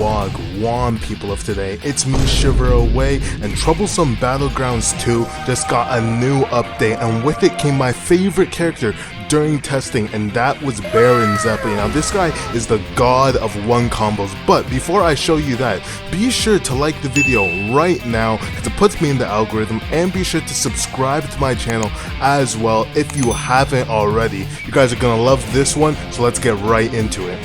Wagwan people of today, it's me Shiver Away, and Troublesome Battlegrounds 2 just got a new update, and with it came my favorite character during testing, and that was Zeppeli. Now this guy is the god of one combos, but before I show you that, be sure to like the video right now because it puts me in the algorithm, and be sure to subscribe to my channel as well if you haven't already. You guys are gonna love this one, so let's get right into it.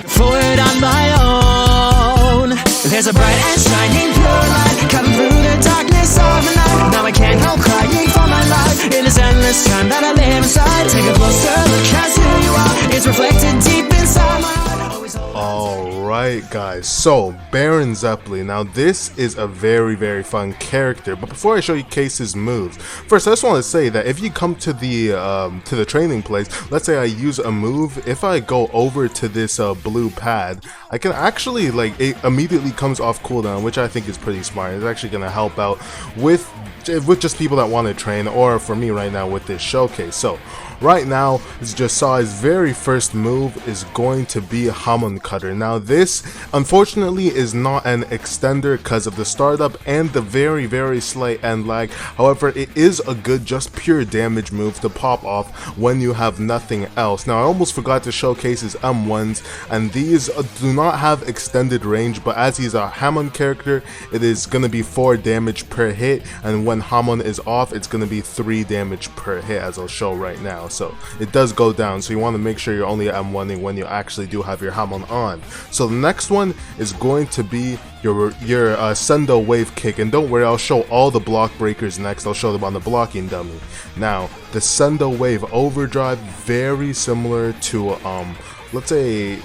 Forward on my own, there's a bright and shining pure light cutting through the darkness of the night. Now I can't help crying for my life in this endless time that I live inside. Take a closer look at who you are, it's reflected deep inside my heart. Alright guys, so Zeppeli. Now this is a very fun character, but before I show you Case's moves, first I just want to say that if you come to the training place, let's say I use a move, if I go over to this blue pad, I can actually, like, it immediately comes off cooldown, which I think is pretty smart. It's actually going to help out with just people that want to train, or for me right now with this showcase. So right now, as you just saw, his very first move is going to be Hamon Cutter. Now this, unfortunately, is not an extender because of the startup and the very slight end lag. However, it is a good, just pure damage move to pop off when you have nothing else. Now I almost forgot to showcase his M1s, and these do not have extended range, but as he's a Hamon character, it is going to be 4 damage per hit, and when Hamon is off, it's going to be 3 damage per hit, as I'll show right now. So it does go down, so you want to make sure you're only M1ing when you actually do have your Hamon on. So the next one is going to be your Sendo Wave Kick, and don't worry, I'll show all the block breakers next. I'll show them on the blocking dummy. Now the Sendo Wave Overdrive, very similar to let's say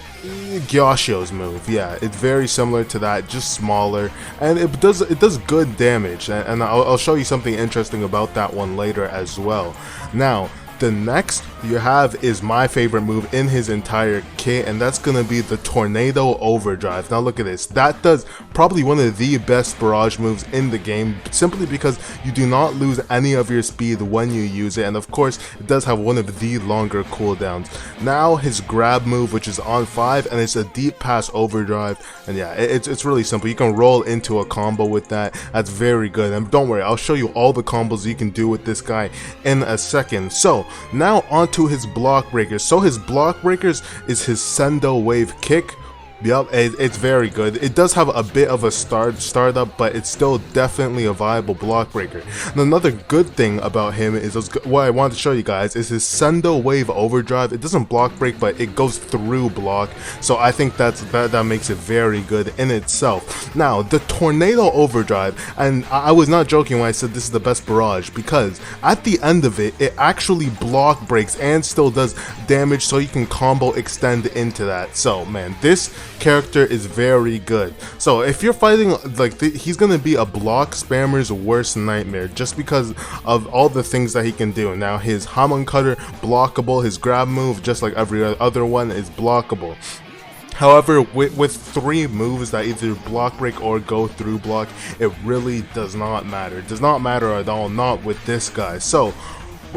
Gyosho's move. Yeah, it's very similar to that, just smaller, and it does good damage, and I'll show you something interesting about that one later as well. Now the next you have is my favorite move in his entire kit, and that's gonna be the Tornado Overdrive. Now look at this, that does probably one of the best barrage moves in the game, simply because you do not lose any of your speed when you use it, and of course it does have one of the longer cooldowns. Now his grab move, which is on 5, and it's a deep pass overdrive, and yeah, it's really simple. You can roll into a combo with that. That's very good, and don't worry, I'll show you all the combos you can do with this guy in a second. So now onto his block breakers. So his block breakers is his Sendo Wave Kick. Yep, it's very good. It does have a bit of a startup, but it's still definitely a viable block breaker. And another good thing about him is what I want to show you guys is his Sendo Wave Overdrive. It doesn't block break, but it goes through block. So I think that makes it very good in itself. Now the Tornado Overdrive, and I was not joking when I said this is the best barrage, because at the end of it, it actually block breaks and still does damage, so you can combo extend into that. So man, this character is very good. So if you're fighting, like, he's gonna be a block spammer's worst nightmare, just because of all the things that he can do. Now his Hamon Cutter, blockable. His grab move, just like every other one, is blockable. However, with 3 moves that either block break or go through block, it really does not matter. It does not matter at all, not with this guy. So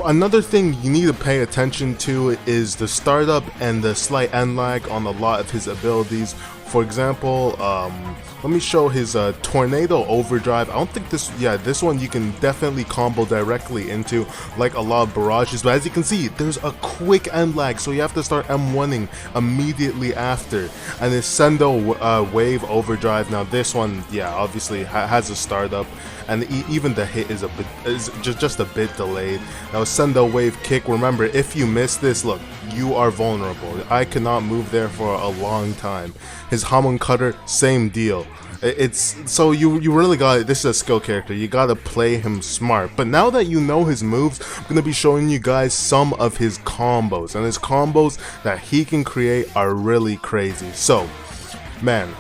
another thing you need to pay attention to is the startup and the slight end lag on a lot of his abilities. For example, let me show his Tornado Overdrive. I don't think this one you can definitely combo directly into, like a lot of barrages, but as you can see, there's a quick end lag, so you have to start M1ing immediately after. And his Sendo Wave Overdrive, now this one, yeah, obviously has a startup, and even the hit is just a bit delayed. Now Sendo Wave Kick, remember, if you miss this, look, you are vulnerable. I cannot move there for a long time. His Hamon Cutter, same deal. It's so you really got, this is a skill character, you gotta play him smart. But now that you know his moves, I'm gonna be showing you guys some of his combos, and his combos that he can create are really crazy. So man,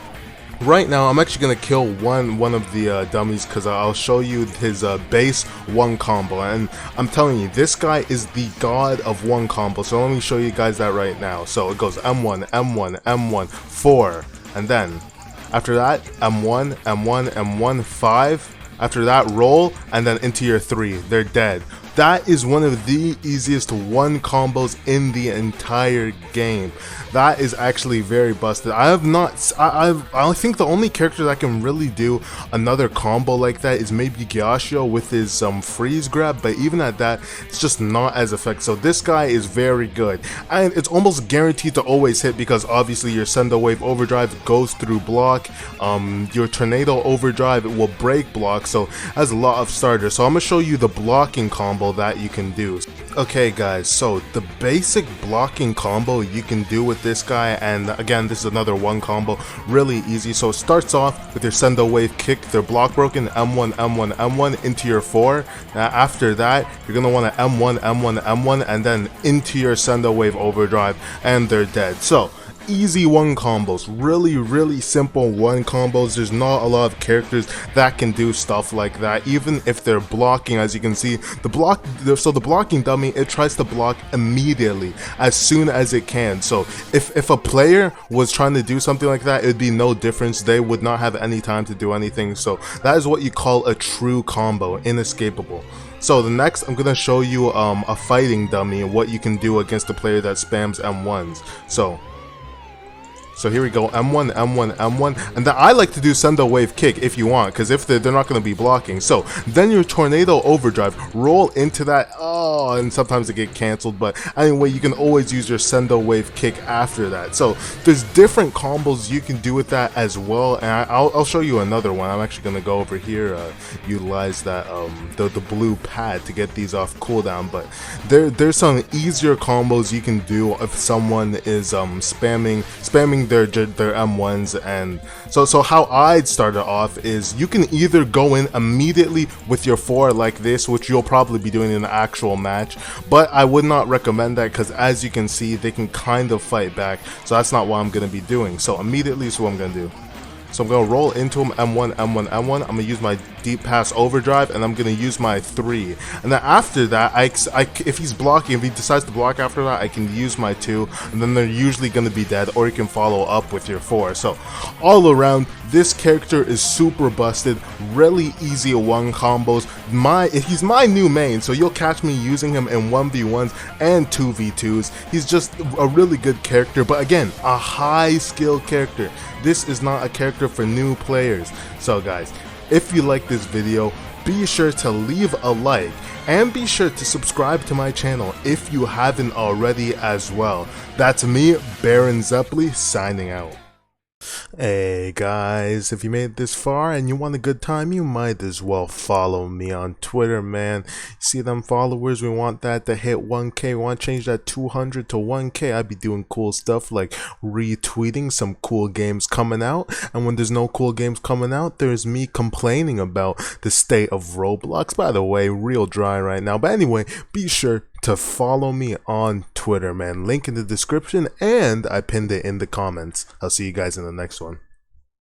right now I'm actually gonna kill one of the dummies, because I'll show you his base 1 combo, and I'm telling you, this guy is the god of 1 combo. So let me show you guys that right now. So it goes M1, M1, M1, 4, and then after that M1, M1, M1, 5. After that, roll, and then into your 3. They're dead. That is one of the easiest one combos in the entire game. That is actually very busted. I think the only character that can really do another combo like that is maybe Gyashio with his freeze grab, but even at that, it's just not as effective. So this guy is very good, and it's almost guaranteed to always hit because obviously your Sendo Wave Overdrive goes through block, your Tornado Overdrive will break block, so has a lot of starters. So I'm gonna show you the blocking combo that you can do. Okay guys, so the basic blocking combo you can do with this guy, and again this is another one combo, really easy. So it starts off with your Sendo Wave Kick, their block broken, M1, M1, M1 into your 4. Now after that, you're going to want to M1, M1, M1, and then into your Sendo Wave Overdrive, and they're dead. So easy one combos, really simple one combos. There's not a lot of characters that can do stuff like that, even if they're blocking. As you can see, the blocking dummy, it tries to block immediately as soon as it can. So if a player was trying to do something like that, it would be no difference. They would not have any time to do anything. So that is what you call a true combo, inescapable. So the next, I'm gonna show you a fighting dummy and what you can do against a player that spams M1s. So here we go, M1, M1, M1, and then I like to do Sendo Wave Kick if you want, because if they're not going to be blocking. So then your Tornado Overdrive, roll into that, and sometimes it get cancelled, but anyway, you can always use your Sendo Wave Kick after that. So there's different combos you can do with that as well, and I'll show you another one. I'm actually going to go over here, utilize that the blue pad to get these off cooldown, but there's some easier combos you can do if someone is spamming their M1s. And so how I'd start it off is you can either go in immediately with your 4 like this, which you'll probably be doing in an actual match, but I would not recommend that because as you can see, they can kind of fight back, so that's not what I'm going to be doing. So immediately is what I'm going to do. So I'm going to roll into him, M1, M1, M1. I'm going to use my Deep Pass Overdrive, and I'm going to use my 3. And then after that, if he's blocking, if he decides to block after that, I can use my 2, and then they're usually going to be dead, or you can follow up with your 4. So all around, this character is super busted, really easy one combos. He's my new main, so you'll catch me using him in 1v1s and 2v2s. He's just a really good character, but again, a high skill character. This is not a character for new players. So guys, if you like this video, be sure to leave a like and be sure to subscribe to my channel if you haven't already as well. That's me, Baron Zeppeli, signing out. Hey guys, if you made it this far and you want a good time, you might as well follow me on Twitter, man. See them followers, we want that to hit 1k. We want to change that 200 to 1k. I'd be doing cool stuff like retweeting some cool games coming out, and when there's no cool games coming out, there's me complaining about the state of Roblox. By the way, real dry right now, but anyway, be sure to follow me on Twitter, man. Link in the description, and I pinned it in the comments. I'll see you guys in the next one.